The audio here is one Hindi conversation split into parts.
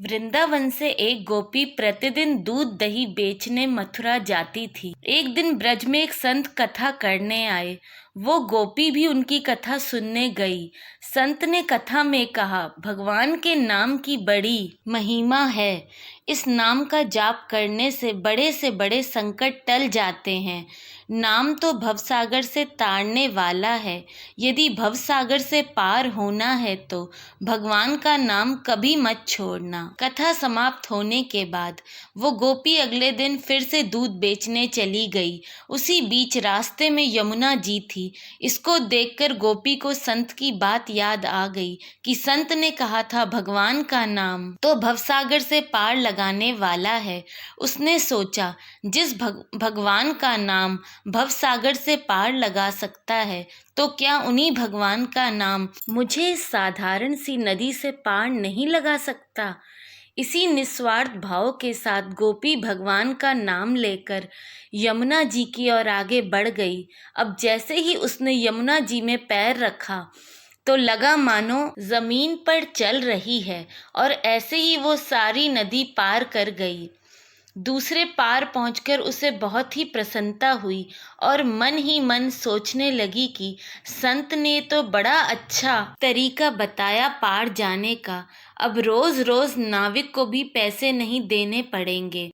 वृंदावन से एक गोपी प्रतिदिन दूध दही बेचने मथुरा जाती थी। एक दिन ब्रज में एक संत कथा करने आए। वो गोपी भी उनकी कथा सुनने गई। संत ने कथा में कहा, भगवान के नाम की बड़ी महिमा है। इस नाम का जाप करने से बड़े संकट टल जाते हैं। नाम तो भवसागर से तारने वाला है। यदि भवसागर से पार होना है तो भगवान का नाम कभी मत छोड़ना। कथा समाप्त होने के बाद वो गोपी अगले दिन फिर से दूध बेचने चली गई। उसी बीच रास्ते में यमुना जी थी। इसको देखकर गोपी को संत की बात याद आ गई कि संत ने कहा था, भगवान का नाम तो भवसागर से पार लगाने वाला है। उसने सोचा, जिस भगवान का नाम भवसागर से पार लगा सकता है तो क्या उन्हीं भगवान का नाम मुझे इस साधारण सी नदी से पार नहीं लगा सकता। इसी निस्वार्थ भाव के साथ गोपी भगवान का नाम लेकर यमुना जी की ओर आगे बढ़ गई। अब जैसे ही उसने यमुना जी में पैर रखा तो लगा मानो जमीन पर चल रही है और ऐसे ही वो सारी नदी पार कर गई। दूसरे पार पहुंचकर उसे बहुत ही प्रसन्नता हुई और मन ही मन सोचने लगी कि संत ने तो बड़ा अच्छा तरीका बताया पार जाने का। अब रोज रोज नाविक को भी पैसे नहीं देने पड़ेंगे।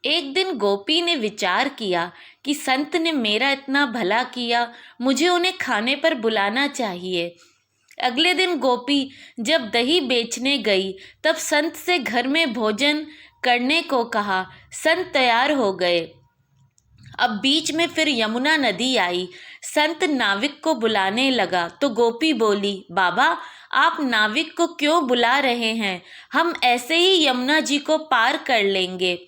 एक दिन गोपी ने विचार किया कि संत ने मेरा इतना भला किया, मुझे उन्हें खाने पर बुलाना चाहिए। अगले दिन गोपी जब दही बेचने गई तब संत से घर में भोजन करने को कहा। संत तैयार हो गए। अब बीच में फिर यमुना नदी आई। संत नाविक को बुलाने लगा तो गोपी बोली, बाबा आप नाविक को क्यों बुला रहे हैं? हम ऐसे ही यमुना जी को पार कर लेंगे।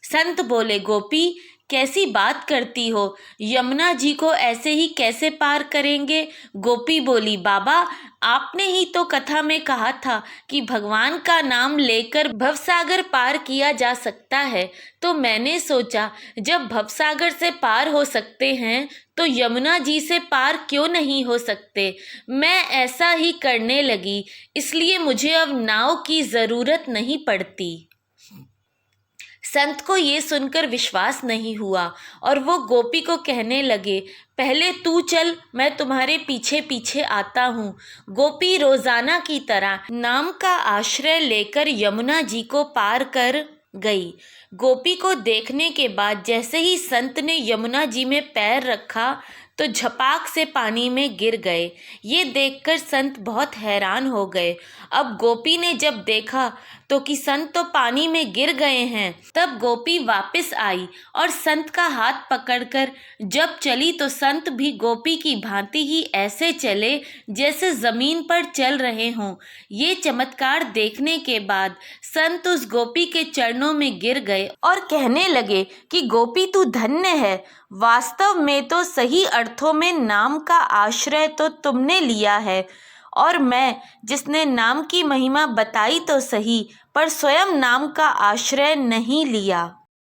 संत बोले, गोपी कैसी बात करती हो, यमुना जी को ऐसे ही कैसे पार करेंगे? गोपी बोली, बाबा आपने ही तो कथा में कहा था कि भगवान का नाम लेकर भवसागर पार किया जा सकता है, तो मैंने सोचा जब भवसागर से पार हो सकते हैं तो यमुना जी से पार क्यों नहीं हो सकते। मैं ऐसा ही करने लगी, इसलिए मुझे अब नाव की ज़रूरत नहीं पड़ती। संत को ये सुनकर विश्वास नहीं हुआ और वो गोपी को कहने लगे, पहले तू चल, मैं तुम्हारे पीछे पीछे आता हूँ। गोपी रोजाना की तरह नाम का आश्रय लेकर यमुना जी को पार कर गई। गोपी को देखने के बाद जैसे ही संत ने यमुना जी में पैर रखा तो झपाक से पानी में गिर गए। ये देखकर संत बहुत हैरान हो गए। अब गोपी ने जब देखा तो कि संत तो पानी में गिर गए हैं, तब गोपी वापस आई और संत का हाथ पकड़कर जब चली तो संत भी गोपी की भांति ही ऐसे चले जैसे जमीन पर चल रहे हों। ये चमत्कार देखने के बाद संत उस गोपी के चरणों में गिर गए और कहने लगे कि गोपी तू धन्य है। वास्तव में तो सही अर्थों में नाम का आश्रय तो तुमने लिया है और मैं जिसने नाम की महिमा बताई तो सही, पर स्वयं नाम का आश्रय नहीं लिया।